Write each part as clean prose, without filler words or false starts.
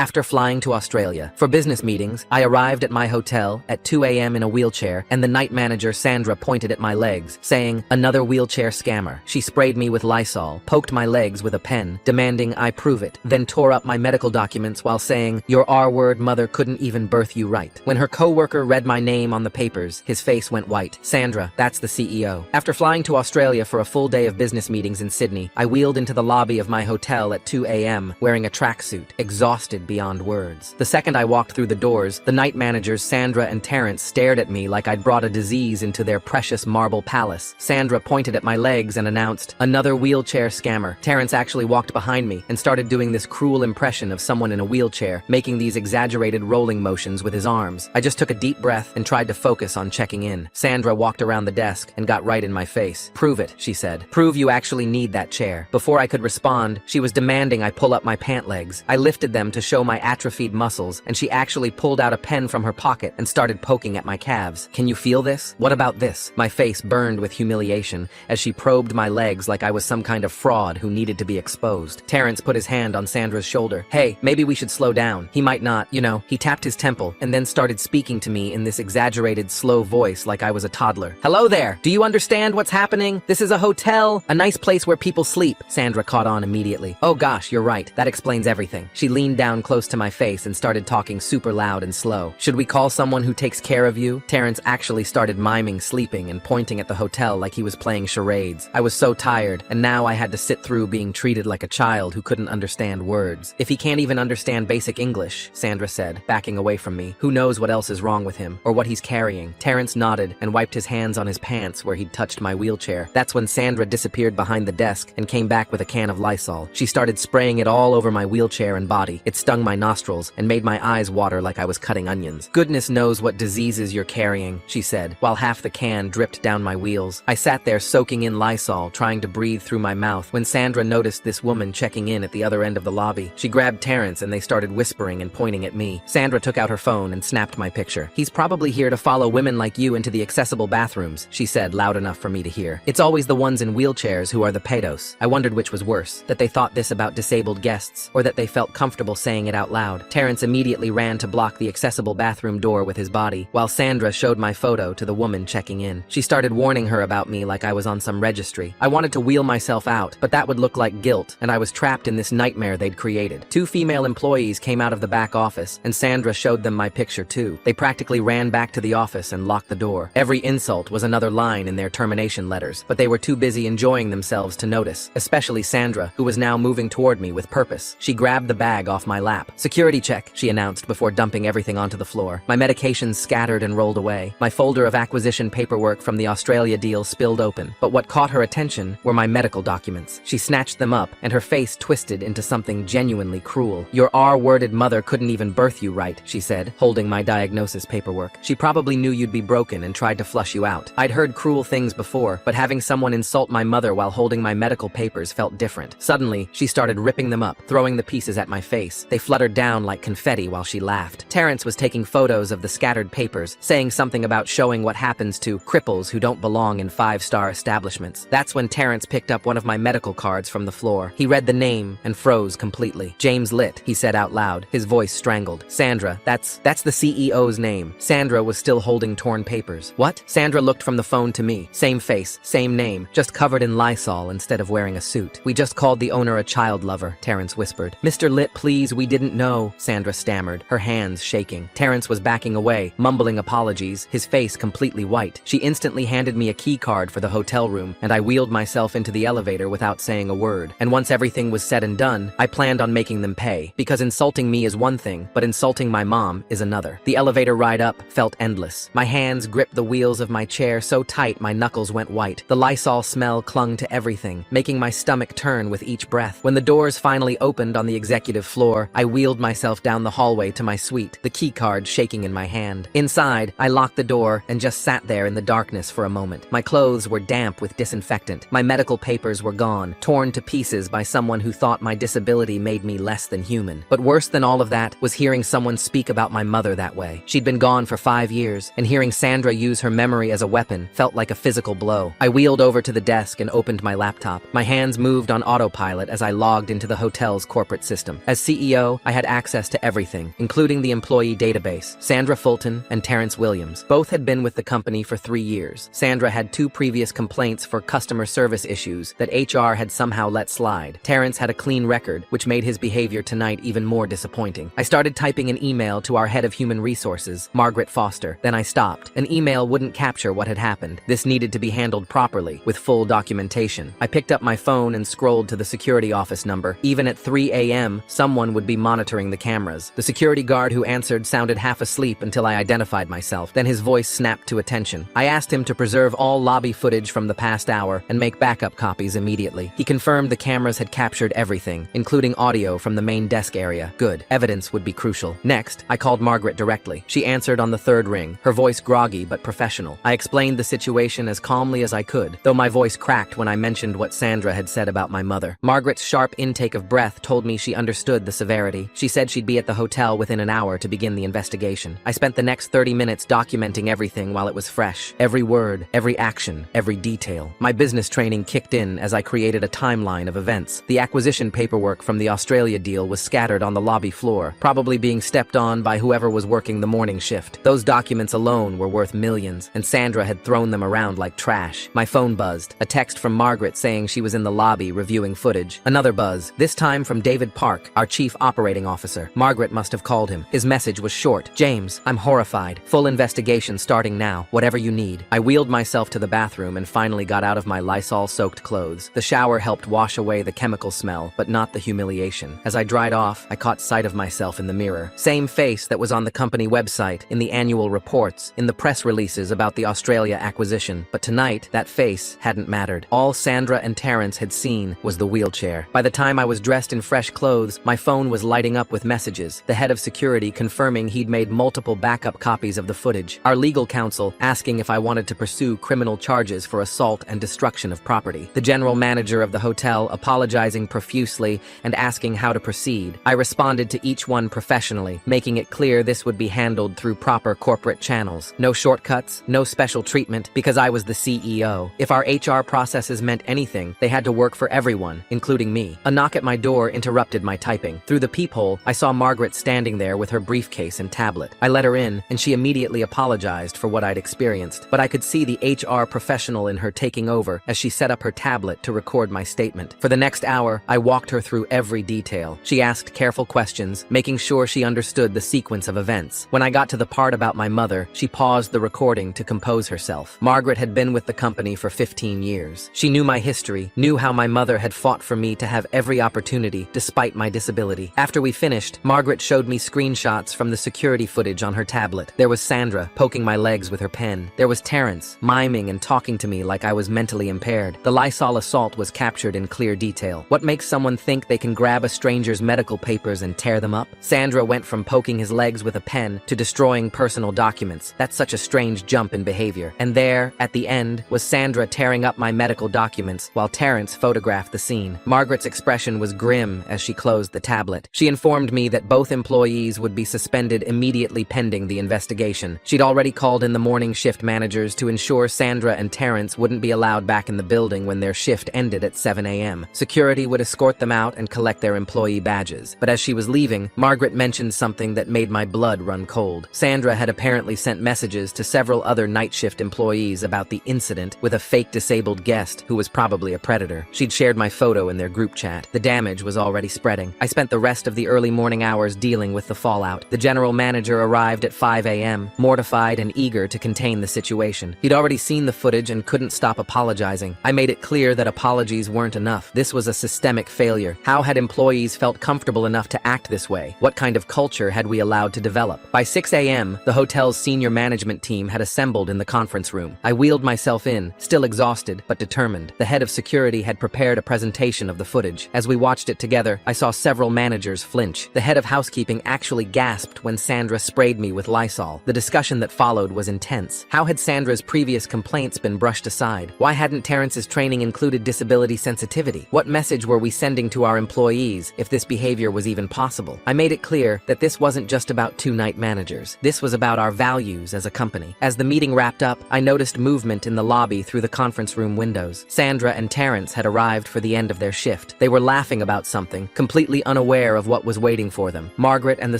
After flying to Australia for business meetings, I arrived at my hotel at 2 a.m. in a wheelchair, and the night manager Sandra pointed at my legs, saying, "Another wheelchair scammer." She sprayed me with Lysol, poked my legs with a pen, demanding I prove it, then tore up my medical documents while saying, "Your R-word mother couldn't even birth you right." When her co-worker read my name on the papers, his face went white. "Sandra, that's the CEO." After flying to Australia for a full day of business meetings in Sydney, I wheeled into the lobby of my hotel at 2 a.m. wearing a tracksuit, exhausted beyond words. The second I walked through the doors, the night managers Sandra and Terrence stared at me like I'd brought a disease into their precious marble palace. Sandra pointed at my legs and announced, "Another wheelchair scammer." Terrence actually walked behind me and started doing this cruel impression of someone in a wheelchair, making these exaggerated rolling motions with his arms. I just took a deep breath and tried to focus on checking in. Sandra walked around the desk and got right in my face. "Prove it," she said. "Prove you actually need that chair." Before I could respond, she was demanding I pull up my pant legs. I lifted them to show my atrophied muscles, and she actually pulled out a pen from her pocket and started poking at my calves. "Can you feel this? What about this?" My face burned with humiliation as she probed my legs like I was some kind of fraud who needed to be exposed. Terrence put his hand on Sandra's shoulder. "Hey, maybe we should slow down. He might not, you know." He tapped his temple and then started speaking to me in this exaggerated, slow voice like I was a toddler. "Hello there. Do you understand what's happening? This is a hotel, a nice place where people sleep." Sandra caught on immediately. "Oh gosh, you're right. That explains everything." She leaned down close to my face and started talking super loud and slow. "Should we call someone who takes care of you?" Terrence actually started miming sleeping and pointing at the hotel like he was playing charades. I was so tired, and now I had to sit through being treated like a child who couldn't understand words. "If he can't even understand basic English," Sandra said, backing away from me, "who knows what else is wrong with him, or what he's carrying?" Terrence nodded and wiped his hands on his pants where he'd touched my wheelchair. That's when Sandra disappeared behind the desk and came back with a can of Lysol. She started spraying it all over my wheelchair and body. It stung my nostrils and made my eyes water like I was cutting onions. "Goodness knows what diseases you're carrying," she said, while half the can dripped down my wheels. I sat there soaking in Lysol, trying to breathe through my mouth, when Sandra noticed this woman checking in at the other end of the lobby. She grabbed Terrence and they started whispering and pointing at me. Sandra took out her phone and snapped my picture. "He's probably here to follow women like you into the accessible bathrooms," she said loud enough for me to hear. "It's always the ones in wheelchairs who are the pedos." I wondered which was worse, that they thought this about disabled guests, or that they felt comfortable saying it out loud. Terrence immediately ran to block the accessible bathroom door with his body, while Sandra showed my photo to the woman checking in. She started warning her about me like I was on some registry. I wanted to wheel myself out, but that would look like guilt, and I was trapped in this nightmare they'd created. Two female employees came out of the back office, and Sandra showed them my picture too. They practically ran back to the office and locked the door. Every insult was another line in their termination letters, but they were too busy enjoying themselves to notice, especially Sandra, who was now moving toward me with purpose. She grabbed the bag off my lap. "Security check," she announced before dumping everything onto the floor. My medications scattered and rolled away. My folder of acquisition paperwork from the Australia deal spilled open, but what caught her attention were my medical documents. She snatched them up, and her face twisted into something genuinely cruel. "Your R-worded mother couldn't even birth you right," she said, holding my diagnosis paperwork. "She probably knew you'd be broken and tried to flush you out." I'd heard cruel things before, but having someone insult my mother while holding my medical papers felt different. Suddenly, she started ripping them up, throwing the pieces at my face. They fluttered down like confetti while she laughed. Terrence was taking photos of the scattered papers, saying something about showing what happens to cripples who don't belong in five-star establishments. That's when Terrence picked up one of my medical cards from the floor. He read the name and froze completely. "James Litt," he said out loud, his voice strangled. "Sandra, that's the CEO's name." Sandra was still holding torn papers. "What?" Sandra looked from the phone to me. Same face, same name, just covered in Lysol instead of wearing a suit. "We just called the owner a child lover," Terrence whispered. "Mr. Litt, please, we didn't know," Sandra stammered, her hands shaking. Terrence was backing away, mumbling apologies, his face completely white. She instantly handed me a key card for the hotel room, and I wheeled myself into the elevator without saying a word. And once everything was said and done, I planned on making them pay, because insulting me is one thing, but insulting my mom is another. The elevator ride up felt endless. My hands gripped the wheels of my chair so tight my knuckles went white. The Lysol smell clung to everything, making my stomach turn with each breath. When the doors finally opened on the executive floor, I wheeled myself down the hallway to my suite, the key card shaking in my hand. Inside, I locked the door and just sat there in the darkness for a moment. My clothes were damp with disinfectant. My medical papers were gone, torn to pieces by someone who thought my disability made me less than human. But worse than all of that was hearing someone speak about my mother that way. She'd been gone for 5 years, and hearing Sandra use her memory as a weapon felt like a physical blow. I wheeled over to the desk and opened my laptop. My hands moved on autopilot as I logged into the hotel's corporate system. As CEO, know, I had access to everything, including the employee database. Sandra Fulton and Terrence Williams. Both had been with the company for 3 years. Sandra had 2 previous complaints for customer service issues that HR had somehow let slide. Terrence had a clean record, which made his behavior tonight even more disappointing. I started typing an email to our head of human resources, Margaret Foster. Then I stopped. An email wouldn't capture what had happened. This needed to be handled properly, with full documentation. I picked up my phone and scrolled to the security office number. Even at 3 a.m., someone would be monitoring the cameras. The security guard who answered sounded half asleep until I identified myself. Then his voice snapped to attention. I asked him to preserve all lobby footage from the past hour and make backup copies immediately. He confirmed the cameras had captured everything, including audio from the main desk area. Good. Evidence would be crucial. Next, I called Margaret directly. She answered on the 3rd ring, her voice groggy but professional. I explained the situation as calmly as I could, though my voice cracked when I mentioned what Sandra had said about my mother. Margaret's sharp intake of breath told me she understood the severity. She said she'd be at the hotel within an hour to begin the investigation. I spent the next 30 minutes documenting everything while it was fresh. Every word, every action, every detail. My business training kicked in as I created a timeline of events. The acquisition paperwork from the Australia deal was scattered on the lobby floor, probably being stepped on by whoever was working the morning shift. Those documents alone were worth millions, and Sandra had thrown them around like trash. My phone buzzed. A text from Margaret saying she was in the lobby reviewing footage. Another buzz, this time from David Park, our chief operating officer. Margaret must have called him. His message was short. James, I'm horrified. Full investigation starting now. Whatever you need. I wheeled myself to the bathroom and finally got out of my Lysol-soaked clothes. The shower helped wash away the chemical smell, but not the humiliation. As I dried off, I caught sight of myself in the mirror. Same face that was on the company website, in the annual reports, in the press releases about the Australia acquisition. But tonight, that face hadn't mattered. All Sandra and Terrence had seen was the wheelchair. By the time I was dressed in fresh clothes, my phone was lighting up with messages. The head of security confirming he'd made multiple backup copies of the footage. Our legal counsel asking if I wanted to pursue criminal charges for assault and destruction of property. The general manager of the hotel apologizing profusely and asking how to proceed. I responded to each one professionally, making it clear this would be handled through proper corporate channels. No shortcuts, no special treatment, because I was the CEO. If our HR processes meant anything, they had to work for everyone, including me. A knock at my door interrupted my typing. Through the peephole, I saw Margaret standing there with her briefcase and tablet. I let her in, and she immediately apologized for what I'd experienced, but I could see the HR professional in her taking over as she set up her tablet to record my statement. For the next hour, I walked her through every detail. She asked careful questions, making sure she understood the sequence of events. When I got to the part about my mother, she paused the recording to compose herself. Margaret had been with the company for 15 years. She knew my history, knew how my mother had fought for me to have every opportunity, despite my disability. After we finished, Margaret showed me screenshots from the security footage on her tablet. There was Sandra, poking my legs with her pen. There was Terrence, miming and talking to me like I was mentally impaired. The Lysol assault was captured in clear detail. What makes someone think they can grab a stranger's medical papers and tear them up? Sandra went from poking his legs with a pen to destroying personal documents. That's such a strange jump in behavior. And there, at the end, was Sandra tearing up my medical documents while Terrence photographed the scene. Margaret's expression was grim as she closed the tablet. She informed me that both employees would be suspended immediately pending the investigation. She'd already called in the morning shift managers to ensure Sandra and Terrence wouldn't be allowed back in the building when their shift ended at 7 a.m. Security would escort them out and collect their employee badges. But as she was leaving, Margaret mentioned something that made my blood run cold. Sandra had apparently sent messages to several other night shift employees about the incident with a fake disabled guest who was probably a predator. She'd shared my photo in their group chat. The damage was already spreading. I spent the rest of the early morning hours dealing with the fallout. The general manager arrived at 5 a.m., mortified and eager to contain the situation. He'd already seen the footage and couldn't stop apologizing. I made it clear that apologies weren't enough. This was a systemic failure. How had employees felt comfortable enough to act this way? What kind of culture had we allowed to develop? By 6 a.m., the hotel's senior management team had assembled in the conference room. I wheeled myself in, still exhausted but determined. The head of security had prepared a presentation of the footage. As we watched it together, I saw several managers flinch. The head of housekeeping actually gasped when Sandra sprayed me with Lysol. The discussion that followed was intense. How had Sandra's previous complaints been brushed aside? Why hadn't Terrence's training included disability sensitivity? What message were we sending to our employees if this behavior was even possible? I made it clear that this wasn't just about two night managers. This was about our values as a company. As the meeting wrapped up, I noticed movement in the lobby through the conference room windows. Sandra and Terrence had arrived for the end of their shift. They were laughing about something, completely unaware aware of what was waiting for them. Margaret and the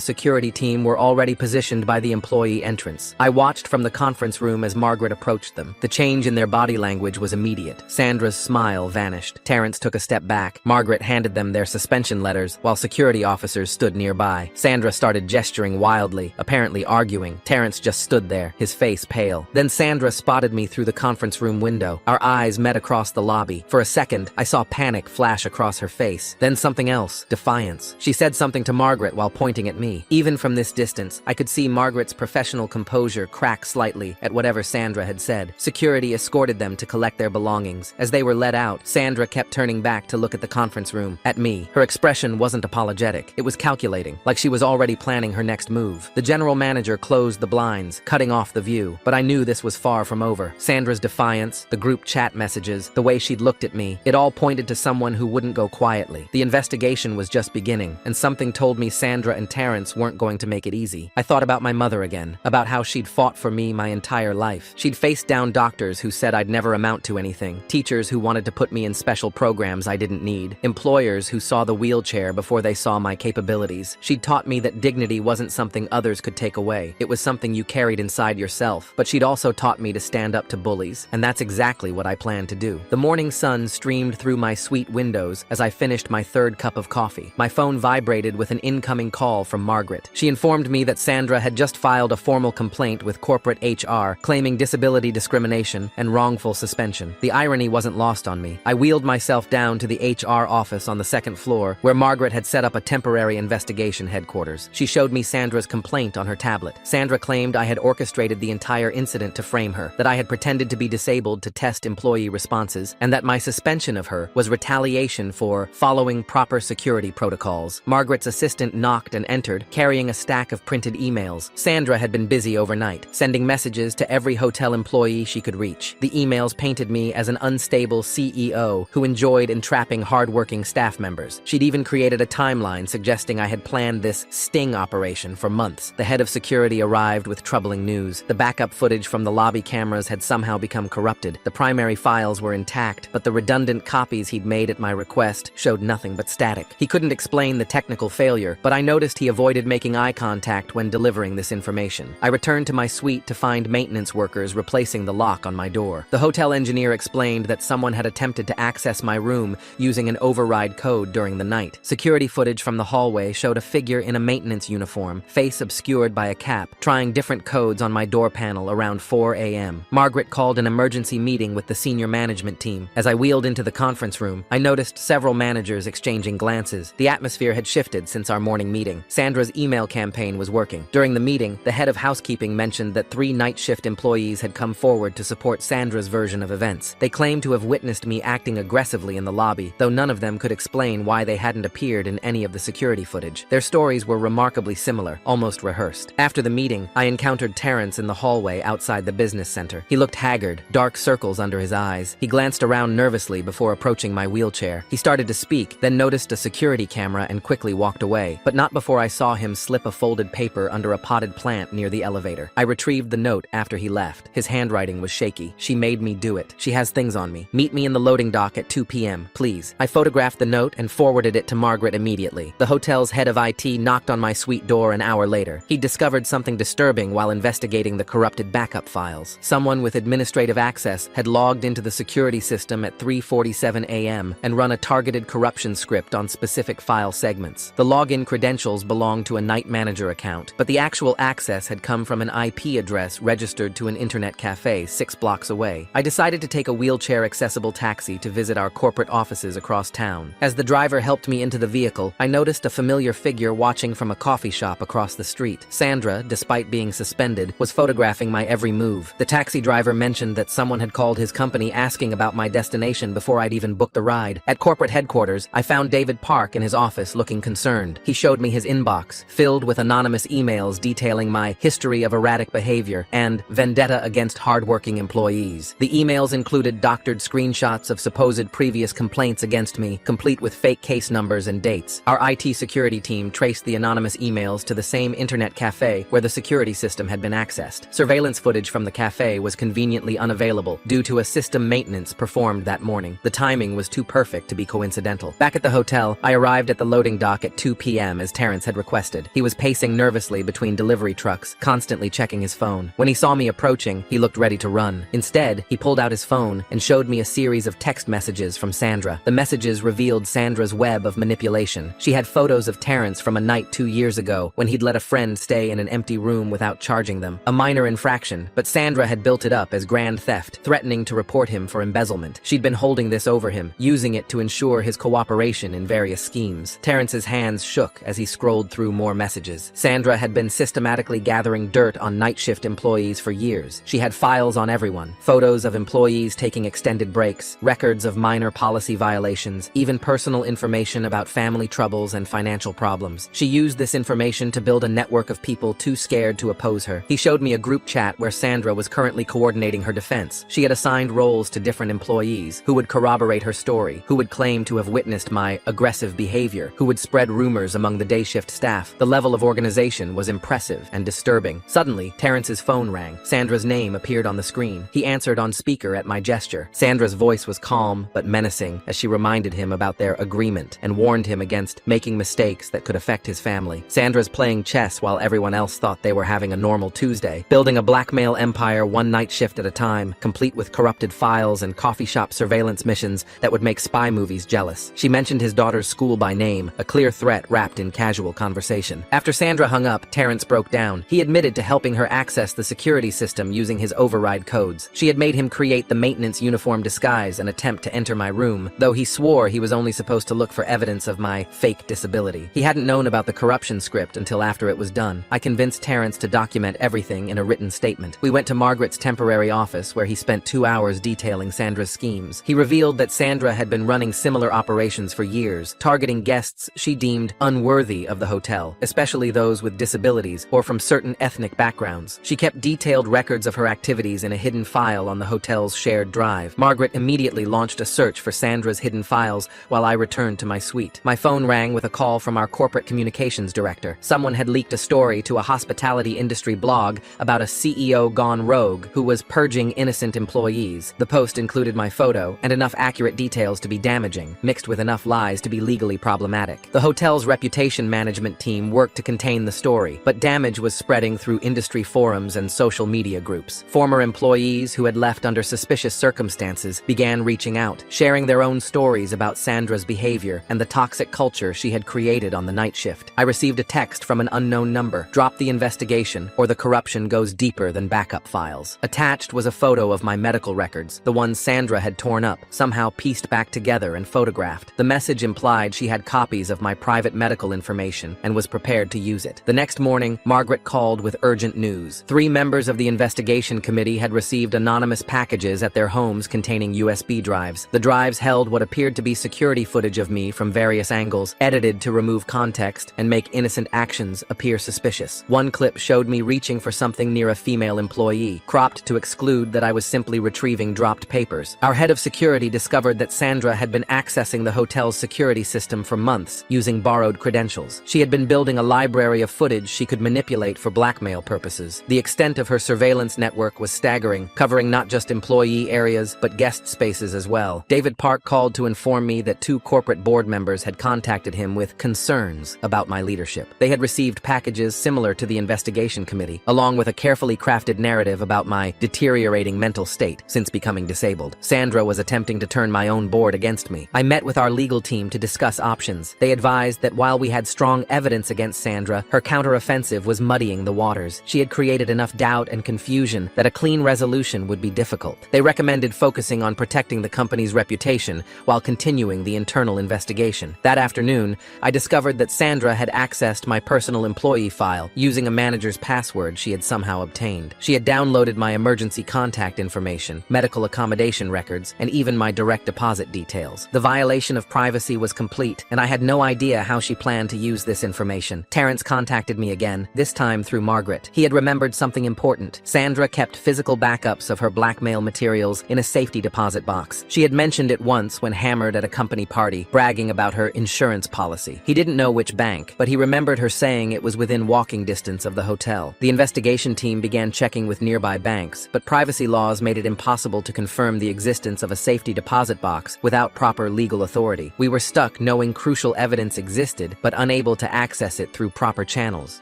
security team were already positioned by the employee entrance. I watched from the conference room as Margaret approached them. The change in their body language was immediate. Sandra's smile vanished. Terrence took a step back. Margaret handed them their suspension letters, while security officers stood nearby. Sandra started gesturing wildly, apparently arguing. Terrence just stood there, his face pale. Then Sandra spotted me through the conference room window. Our eyes met across the lobby. For a second, I saw panic flash across her face. Then something else, defiance. She said something to Margaret while pointing at me. Even from this distance, I could see Margaret's professional composure crack slightly at whatever Sandra had said. Security escorted them to collect their belongings. As they were let out, Sandra kept turning back to look at the conference room, at me. Her expression wasn't apologetic. It was calculating, like she was already planning her next move. The general manager closed the blinds, cutting off the view, but I knew this was far from over. Sandra's defiance, the group chat messages, the way she'd looked at me, it all pointed to someone who wouldn't go quietly. The investigation was just beginning, and something told me Sandra and Terrence weren't going to make it easy. I thought about my mother again, about how she'd fought for me my entire life. She'd faced down doctors who said I'd never amount to anything, teachers who wanted to put me in special programs I didn't need, employers who saw the wheelchair before they saw my capabilities. She'd taught me that dignity wasn't something others could take away. It was something you carried inside yourself. But she'd also taught me to stand up to bullies, and that's exactly what I planned to do. The morning sun streamed through my suite windows as I finished my third cup of coffee. My phone vibrated with an incoming call from Margaret. She informed me that Sandra had just filed a formal complaint with corporate HR, claiming disability discrimination and wrongful suspension. The irony wasn't lost on me. I wheeled myself down to the HR office on the second floor, where Margaret had set up a temporary investigation headquarters. She showed me Sandra's complaint on her tablet. Sandra claimed I had orchestrated the entire incident to frame her, that I had pretended to be disabled to test employee responses, and that my suspension of her was retaliation for following proper security protocols. Margaret's assistant knocked and entered, carrying a stack of printed emails. Sandra had been busy overnight, sending messages to every hotel employee she could reach. The emails painted me as an unstable CEO who enjoyed entrapping hardworking staff members. She'd even created a timeline suggesting I had planned this sting operation for months. The head of security arrived with troubling news. The backup footage from the lobby cameras had somehow become corrupted. The primary files were intact, but the redundant copies he'd made at my request showed nothing but static. He couldn't explain the technical failure, but I noticed he avoided making eye contact when delivering this information. I returned to my suite to find maintenance workers replacing the lock on my door. The hotel engineer explained that someone had attempted to access my room using an override code during the night. Security footage from the hallway showed a figure in a maintenance uniform, face obscured by a cap, trying different codes on my door panel around 4 a.m. Margaret called an emergency meeting with the senior management team. As I wheeled into the conference room, I noticed several managers exchanging glances. The atmosphere had shifted since our morning meeting. Sandra's email campaign was working. During the meeting, the head of housekeeping mentioned that 3 night shift employees had come forward to support Sandra's version of events. They claimed to have witnessed me acting aggressively in the lobby, though none of them could explain why they hadn't appeared in any of the security footage. Their stories were remarkably similar, almost rehearsed. After the meeting, I encountered Terrence in the hallway outside the business center. He looked haggard, dark circles under his eyes. He glanced around nervously before approaching my wheelchair. He started to speak, then noticed a security camera and quickly walked away, but not before I saw him slip a folded paper under a potted plant near the elevator. I retrieved the note after he left. His handwriting was shaky. She made me do it. She has things on me. Meet me in the loading dock at 2 p.m., please. I photographed the note and forwarded it to Margaret immediately. The hotel's head of IT knocked on my suite door an hour later. He discovered something disturbing while investigating the corrupted backup files. Someone with administrative access had logged into the security system at 3:47 a.m. and run a targeted corruption script on specific file segments. The login credentials belonged to a night manager account, but the actual access had come from an IP address registered to an internet cafe 6 blocks away. I decided to take a wheelchair-accessible taxi to visit our corporate offices across town. As the driver helped me into the vehicle, I noticed a familiar figure watching from a coffee shop across the street. Sandra, despite being suspended, was photographing my every move. The taxi driver mentioned that someone had called his company asking about my destination before I'd even booked the ride. At corporate headquarters, I found David Park in his office looking concerned. He showed me his inbox, filled with anonymous emails detailing my history of erratic behavior and vendetta against hardworking employees. The emails included doctored screenshots of supposed previous complaints against me, complete with fake case numbers and dates. Our IT security team traced the anonymous emails to the same internet cafe where the security system had been accessed. Surveillance footage from the cafe was conveniently unavailable due to a system maintenance performed that morning. The timing was too perfect to be coincidental. Back at the hotel, I arrived at the loading loading dock at 2 p.m. as Terrence had requested. He was pacing nervously between delivery trucks, constantly checking his phone. When he saw me approaching, he looked ready to run. Instead, he pulled out his phone and showed me a series of text messages from Sandra. The messages revealed Sandra's web of manipulation. She had photos of Terrence from a night 2 years ago when he'd let a friend stay in an empty room without charging them. A minor infraction, but Sandra had built it up as grand theft, threatening to report him for embezzlement. She'd been holding this over him, using it to ensure his cooperation in various schemes. Terrence's hands shook as he scrolled through more messages. Sandra had been systematically gathering dirt on night shift employees for years. She had files on everyone, photos of employees taking extended breaks, records of minor policy violations, even personal information about family troubles and financial problems. She used this information to build a network of people too scared to oppose her. He showed me a group chat where Sandra was currently coordinating her defense. She had assigned roles to different employees who would corroborate her story, who would claim to have witnessed my aggressive behavior, who would spread rumors among the day shift staff. The level of organization was impressive and disturbing. Suddenly, Terrence's phone rang. Sandra's name appeared on the screen. He answered on speaker at my gesture. Sandra's voice was calm but menacing as she reminded him about their agreement and warned him against making mistakes that could affect his family. Sandra's playing chess while everyone else thought they were having a normal Tuesday, building a blackmail empire one night shift at a time, complete with corrupted files and coffee shop surveillance missions that would make spy movies jealous. She mentioned his daughter's school by name, a clear threat wrapped in casual conversation. After Sandra hung up, Terrence broke down. He admitted to helping her access the security system using his override codes. She had made him create the maintenance uniform disguise and attempt to enter my room, though he swore he was only supposed to look for evidence of my fake disability. He hadn't known about the corruption script until after it was done. I convinced Terrence to document everything in a written statement. We went to Margaret's temporary office where he spent 2 hours detailing Sandra's schemes. He revealed that Sandra had been running similar operations for years, targeting guests she deemed unworthy of the hotel, especially those with disabilities or from certain ethnic backgrounds. She kept detailed records of her activities in a hidden file on the hotel's shared drive. Margaret immediately launched a search for Sandra's hidden files while I returned to my suite. My phone rang with a call from our corporate communications director. Someone had leaked a story to a hospitality industry blog about a CEO gone rogue who was purging innocent employees. The post included my photo and enough accurate details to be damaging, mixed with enough lies to be legally problematic. The hotel's reputation management team worked to contain the story, but damage was spreading through industry forums and social media groups. Former employees who had left under suspicious circumstances began reaching out, sharing their own stories about Sandra's behavior and the toxic culture she had created on the night shift. I received a text from an unknown number: drop the investigation or the corruption goes deeper than backup files. Attached was a photo of my medical records, the ones Sandra had torn up, somehow pieced back together and photographed. The message implied she had copies of my private medical information and was prepared to use it. The next morning, Margaret called with urgent news. 3 members of the investigation committee had received anonymous packages at their homes containing USB drives. The drives held what appeared to be security footage of me from various angles, edited to remove context and make innocent actions appear suspicious. One clip showed me reaching for something near a female employee, cropped to exclude that I was simply retrieving dropped papers. Our head of security discovered that Sandra had been accessing the hotel's security system for months, using borrowed credentials. She had been building a library of footage she could manipulate for blackmail purposes. The extent of her surveillance network was staggering, covering not just employee areas, but guest spaces as well. David Park called to inform me that 2 corporate board members had contacted him with concerns about my leadership. They had received packages similar to the investigation committee, along with a carefully crafted narrative about my deteriorating mental state since becoming disabled. Sandra was attempting to turn my own board against me. I met with our legal team to discuss options. They advised that while we had strong evidence against Sandra, her counteroffensive was muddying the waters. She had created enough doubt and confusion that a clean resolution would be difficult. They recommended focusing on protecting the company's reputation while continuing the internal investigation. That afternoon, I discovered that Sandra had accessed my personal employee file using a manager's password she had somehow obtained. She had downloaded my emergency contact information, medical accommodation records, and even my direct deposit details. The violation of privacy was complete, and I had no idea how she planned to use this information. Terrence contacted me again, this time through Margaret. He had remembered something important. Sandra kept physical backups of her blackmail materials in a safety deposit box. She had mentioned it once when hammered at a company party, bragging about her insurance policy. He didn't know which bank, but he remembered her saying it was within walking distance of the hotel. The investigation team began checking with nearby banks, but privacy laws made it impossible to confirm the existence of a safety deposit box without proper legal authority. We were stuck knowing crucial substantial evidence existed, but unable to access it through proper channels.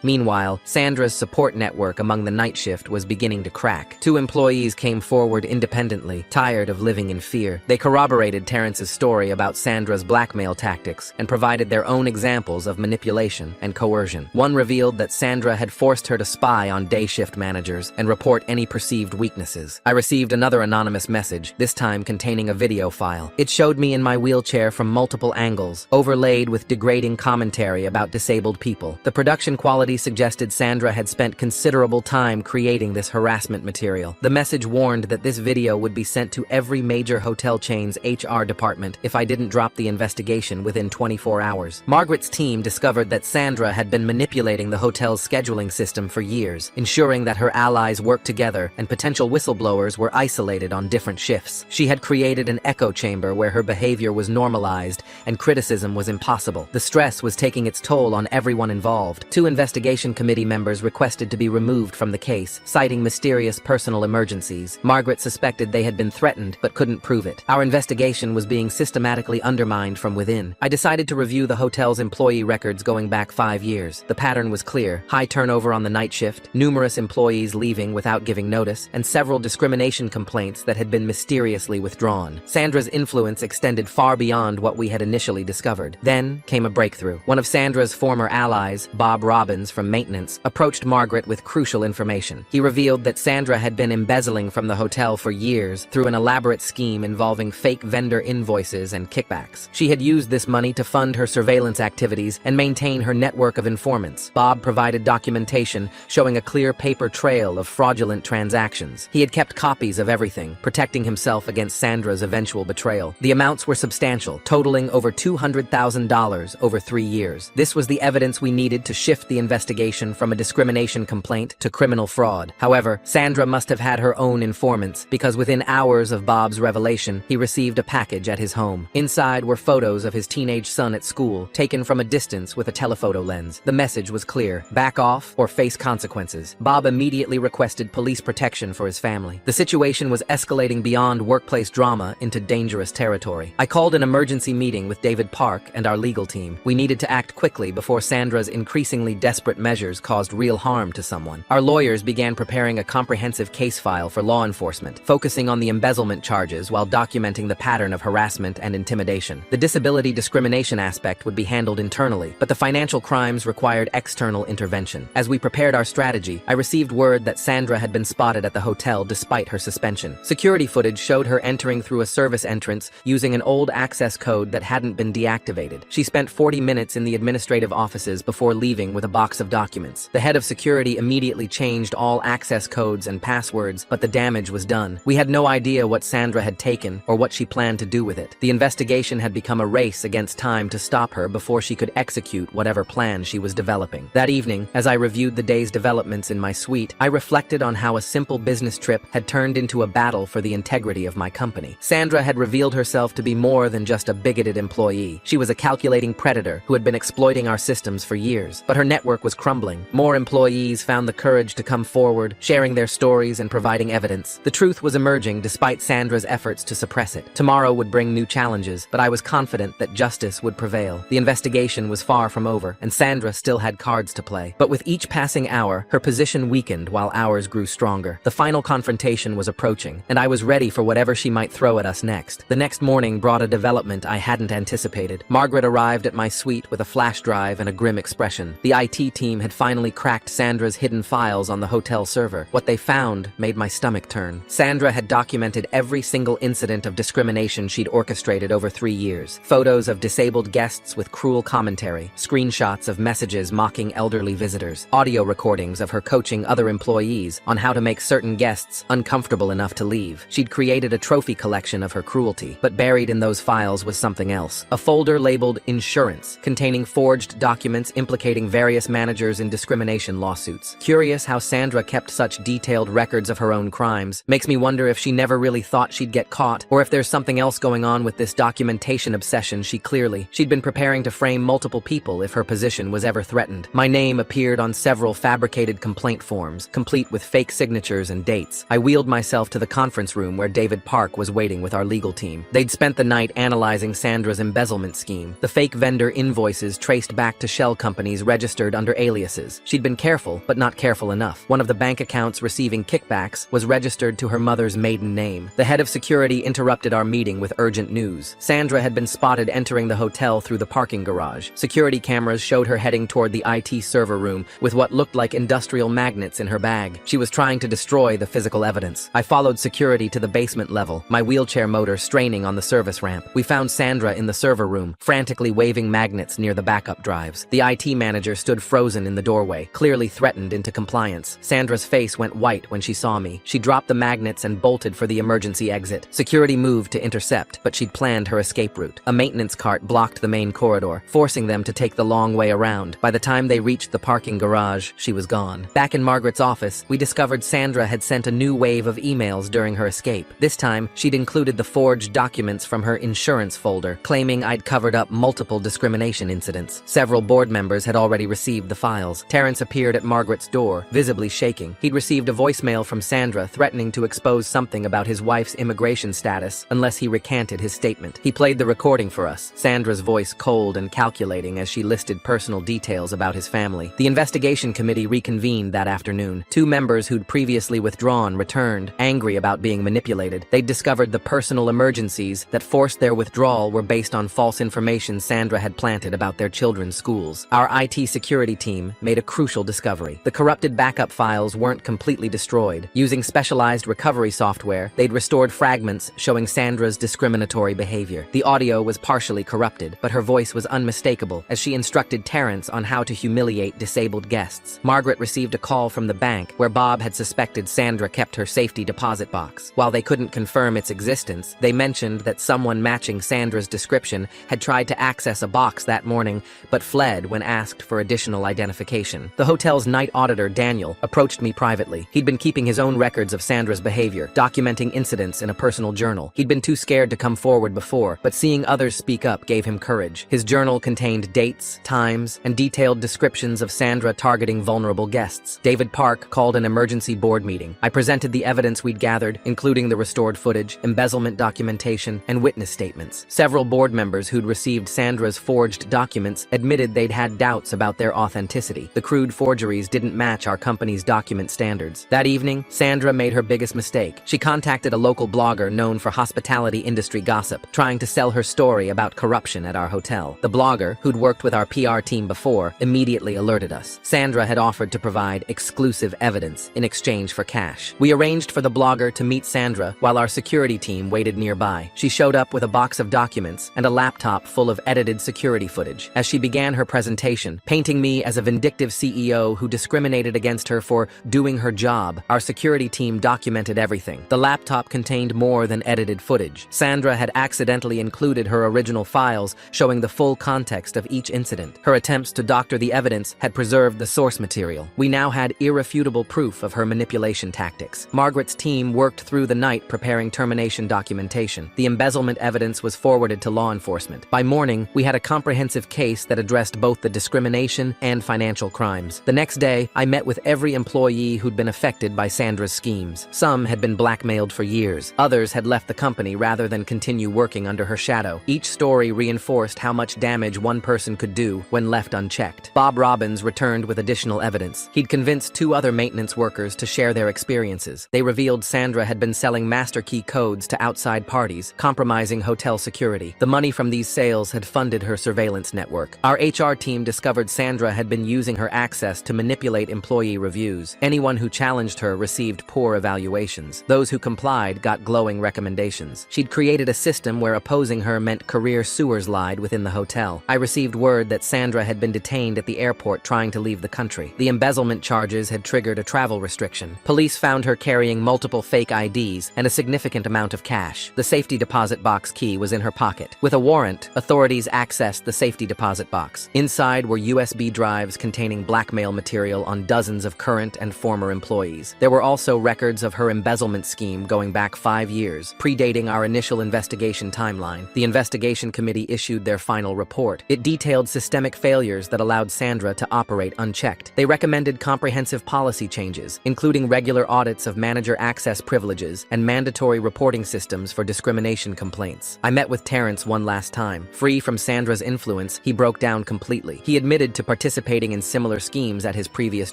Meanwhile, Sandra's support network among the night shift was beginning to crack. Two employees came forward independently, tired of living in fear. They corroborated Terrence's story about Sandra's blackmail tactics and provided their own examples of manipulation and coercion. One revealed that Sandra had forced her to spy on day shift managers and report any perceived weaknesses. I received another anonymous message, this time containing a video file. It showed me in my wheelchair from multiple angles, overlaid with degrading commentary about disabled people. The production quality suggested Sandra had spent considerable time creating this harassment material. The message warned that this video would be sent to every major hotel chain's HR department if I didn't drop the investigation within 24 hours. Margaret's team discovered that Sandra had been manipulating the hotel's scheduling system for years, ensuring that her allies worked together and potential whistleblowers were isolated on different shifts. She had created an echo chamber where her behavior was normalized and criticism was impossible. The stress was taking its toll on everyone involved. Two investigation committee members requested to be removed from the case, citing mysterious personal emergencies. Margaret suspected they had been threatened but couldn't prove it. Our investigation was being systematically undermined from within. I decided to review the hotel's employee records going back 5 years. The pattern was clear: high turnover on the night shift, numerous employees leaving without giving notice, and several discrimination complaints that had been mysteriously withdrawn. Sandra's influence extended far beyond what we had initially discovered. Then came a breakthrough. One of Sandra's former allies, Bob Robbins from maintenance, approached Margaret with crucial information. He revealed that Sandra had been embezzling from the hotel for years through an elaborate scheme involving fake vendor invoices and kickbacks. She had used this money to fund her surveillance activities and maintain her network of informants. Bob provided documentation showing a clear paper trail of fraudulent transactions. He had kept copies of everything, protecting himself against Sandra's eventual betrayal. The amounts were substantial, totaling over $200,000 over 3 years. This was the evidence we needed to shift the investigation from a discrimination complaint to criminal fraud. However, Sandra must have had her own informants, because within hours of Bob's revelation, he received a package at his home. Inside were photos of his teenage son at school, taken from a distance with a telephoto lens. The message was clear: back off or face consequences. Bob immediately requested police protection for his family. The situation was escalating beyond workplace drama into dangerous territory. I called an emergency meeting with David Park and our legal team. We needed to act quickly before Sandra's increasingly desperate measures caused real harm to someone. Our lawyers began preparing a comprehensive case file for law enforcement, focusing on the embezzlement charges while documenting the pattern of harassment and intimidation. The disability discrimination aspect would be handled internally, but the financial crimes required external intervention. As we prepared our strategy, I received word that Sandra had been spotted at the hotel despite her suspension. Security footage showed her entering through a service entrance using an old access code that hadn't been deactivated. She spent 40 minutes in the administrative offices before leaving with a box of documents. The head of security immediately changed all access codes and passwords, but the damage was done. We had no idea what Sandra had taken or what she planned to do with it. The investigation had become a race against time to stop her before she could execute whatever plan she was developing. That evening, as I reviewed the day's developments in my suite, I reflected on how a simple business trip had turned into a battle for the integrity of my company. Sandra had revealed herself to be more than just a bigoted employee. She was a calculating predator who had been exploiting our systems for years. But her network was crumbling. More employees found the courage to come forward, sharing their stories and providing evidence. The truth was emerging despite Sandra's efforts to suppress it. Tomorrow would bring new challenges, but I was confident that justice would prevail. The investigation was far from over, and Sandra still had cards to play. But with each passing hour, her position weakened while ours grew stronger. The final confrontation was approaching, and I was ready for whatever she might throw at us next. The next morning brought a development I hadn't anticipated. Margaret arrived at my suite with a flash drive and a grim expression. The IT team had finally cracked Sandra's hidden files on the hotel server. What they found made my stomach turn. Sandra had documented every single incident of discrimination she'd orchestrated over 3 years. Photos of disabled guests with cruel commentary, screenshots of messages mocking elderly visitors, audio recordings of her coaching other employees on how to make certain guests uncomfortable enough to leave. She'd created a trophy collection of her cruelty, but buried in those files was something else. A folder labeled Insurance, containing forged documents implicating various managers in discrimination lawsuits. Curious how Sandra kept such detailed records of her own crimes. Makes me wonder if she never really thought she'd get caught, or if there's something else going on with this documentation obsession she'd been preparing to frame multiple people if her position was ever threatened. My name appeared on several fabricated complaint forms, complete with fake signatures and dates. I wheeled myself to the conference room where David Park was waiting with our legal team. They'd spent the night analyzing Sandra's embezzlement scheme, The fake vendor invoices traced back to shell companies registered under aliases. She'd been careful, but not careful enough. One of the bank accounts receiving kickbacks was registered to her mother's maiden name. The head of security interrupted our meeting with urgent news. Sandra had been spotted entering the hotel through the parking garage. Security cameras showed her heading toward the IT server room with what looked like industrial magnets in her bag. She was trying to destroy the physical evidence. I followed security to the basement level, my wheelchair motor straining on the service ramp. We found Sandra in the server room, frantically waving magnets near the backup drives. The IT manager stood frozen in the doorway, clearly threatened into compliance. Sandra's face went white when she saw me. She dropped the magnets and bolted for the emergency exit. Security moved to intercept, but she'd planned her escape route. A maintenance cart blocked the main corridor, forcing them to take the long way around. By the time they reached the parking garage, she was gone. Back in Margaret's office, we discovered Sandra had sent a new wave of emails during her escape. This time, she'd included the forged documents from her insurance folder, claiming I'd covered up multiple discrimination incidents. Several board members had already received the files. Terrence appeared at Margaret's door, visibly shaking. He'd received a voicemail from Sandra threatening to expose something about his wife's immigration status unless he recanted his statement. He played the recording for us, Sandra's voice cold and calculating as she listed personal details about his family. The investigation committee reconvened that afternoon. Two members who'd previously withdrawn returned, angry about being manipulated. They'd discovered the personal emergencies that forced their withdrawal were based on false information Sandra had planted about their children's schools. Our IT security team made a crucial discovery. The corrupted backup files weren't completely destroyed. Using specialized recovery software, they'd restored fragments showing Sandra's discriminatory behavior. The audio was partially corrupted, but her voice was unmistakable as she instructed Terrence on how to humiliate disabled guests. Margaret received a call from the bank where Bob had suspected Sandra kept her safety deposit box. While they couldn't confirm its existence, they mentioned that someone matching Sandra's description had tried to access a box that morning, but fled when asked for additional identification. The hotel's night auditor, Daniel, approached me privately. He'd been keeping his own records of Sandra's behavior, documenting incidents in a personal journal. He'd been too scared to come forward before, but seeing others speak up gave him courage. His journal contained dates, times, and detailed descriptions of Sandra targeting vulnerable guests. David Park called an emergency board meeting. I presented the evidence we'd gathered, including the restored footage, embezzlement documentation, and witness statements. Several board members who'd received Sandra's forged documents admitted they'd had doubts about their authenticity. The crude forgeries didn't match our company's document standards. That evening, Sandra made her biggest mistake. She contacted a local blogger known for hospitality industry gossip, trying to sell her story about corruption at our hotel. The blogger, who'd worked with our PR team before, immediately alerted us. Sandra had offered to provide exclusive evidence in exchange for cash. We arranged for the blogger to meet Sandra while our security team waited nearby. She showed up with a box of documents and a laptop full of edited security footage. As she began her presentation, painting me as a vindictive CEO who discriminated against her for doing her job, our security team documented everything. The laptop contained more than edited footage. Sandra had accidentally included her original files showing the full context of each incident. Her attempts to doctor the evidence had preserved the source material. We now had irrefutable proof of her manipulation tactics. Margaret's team worked through the night preparing termination documentation. The embezzlement evidence was forwarded to law enforcement. By morning, we had a comprehensive case that addressed both the discrimination and financial crimes. The next day, I met with every employee who'd been affected by Sandra's schemes. Some had been blackmailed for years. Others had left the company rather than continue working under her shadow. Each story reinforced how much damage one person could do when left unchecked. Bob Robbins returned with additional evidence. He'd convinced two other maintenance workers to share their experiences. They revealed Sandra had been selling master key codes to outside parties, compromising hotel security. The money from these sales had funded her surveillance network. Our HR team discovered Sandra had been using her access to manipulate employee reviews. Anyone who challenged her received poor evaluations. Those who complied got glowing recommendations. She'd created a system where opposing her meant career sewer slide within the hotel. I received word that Sandra had been detained at the airport trying to leave the country. The embezzlement charges had triggered a travel restriction. Police found her carrying multiple fake IDs and a significant amount of cash. The safety deposit box key was in her pocket. With a warrant, authorities accessed the safety deposit box. Inside were USB drives containing blackmail material on dozens of current and former employees. There were also records of her embezzlement scheme going back 5 years, predating our initial investigation timeline. The investigation committee issued their final report. It detailed systemic failures that allowed Sandra to operate unchecked. They recommended comprehensive policy changes, including regular audits of manager access privileges and mandatory reporting systems for discrimination complaints. I met with Terrence one last time, free Free from Sandra's influence, he broke down completely. He admitted to participating in similar schemes at his previous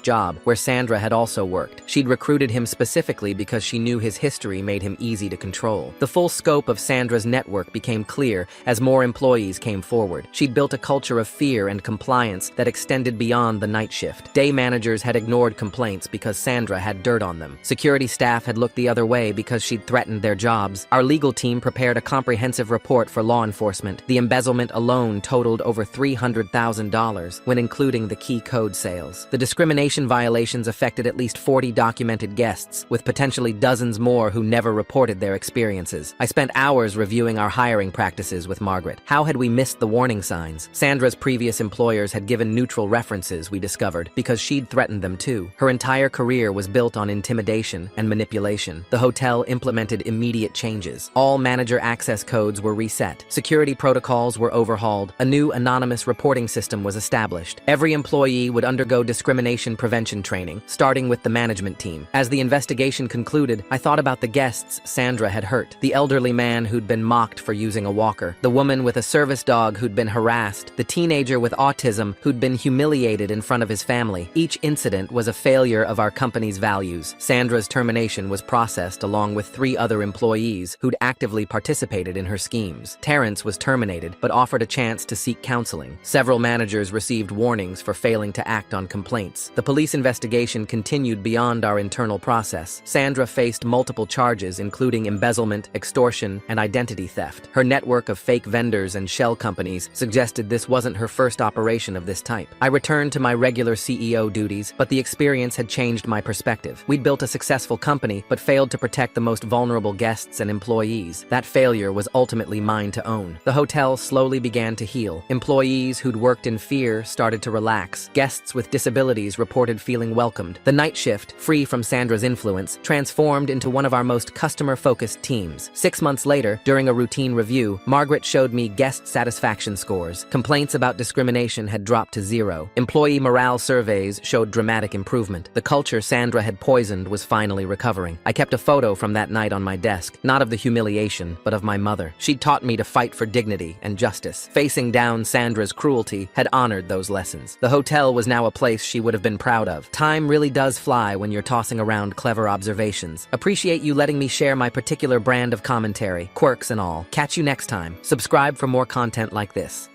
job, where Sandra had also worked. She'd recruited him specifically because she knew his history made him easy to control. The full scope of Sandra's network became clear as more employees came forward. She'd built a culture of fear and compliance that extended beyond the night shift. Day managers had ignored complaints because Sandra had dirt on them. Security staff had looked the other way because she'd threatened their jobs. Our legal team prepared a comprehensive report for law enforcement. The embezzlement alone totaled over $300,000 when including the key code sales. The discrimination violations affected at least 40 documented guests, with potentially dozens more who never reported their experiences. I spent hours reviewing our hiring practices with Margaret. How had we missed the warning signs? Sandra's previous employers had given neutral references, we discovered, because she'd threatened them too. Her entire career was built on intimidation and manipulation. The hotel implemented immediate changes. All manager access codes were reset. Security protocols were overhauled. A new anonymous reporting system was established. Every employee would undergo discrimination prevention training, starting with the management team. As the investigation concluded, I thought about the guests Sandra had hurt. The elderly man who'd been mocked for using a walker, the woman with a service dog who'd been harassed, the teenager with autism who'd been humiliated in front of his family. Each incident was a failure of our company's values. Sandra's termination was processed along with 3 other employees who'd actively participated in her schemes. Terrence was terminated, but offered a chance to seek counseling. Several managers received warnings for failing to act on complaints. The police investigation continued beyond our internal process. Sandra faced multiple charges, including embezzlement, extortion, and identity theft. Her network of fake vendors and shell companies suggested this wasn't her first operation of this type. I returned to my regular CEO duties, but the experience had changed my perspective. We'd built a successful company, but failed to protect the most vulnerable guests and employees. That failure was ultimately mine to own. The hotel slowly began to heal. Employees who'd worked in fear started to relax. Guests with disabilities reported feeling welcomed. The night shift, free from Sandra's influence, transformed into one of our most customer-focused teams. 6 months later, during a routine review, Margaret showed me guest satisfaction scores. Complaints about discrimination had dropped to 0. Employee morale surveys showed dramatic improvement. The culture Sandra had poisoned was finally recovering. I kept a photo from that night on my desk, not of the humiliation, but of my mother. She'd taught me to fight for dignity and justice. Facing down Sandra's cruelty had honored those lessons. The hotel was now a place she would have been proud of. Time really does fly when you're tossing around clever observations. Appreciate you letting me share my particular brand of commentary, quirks and all. Catch you next time. Subscribe for more content like this.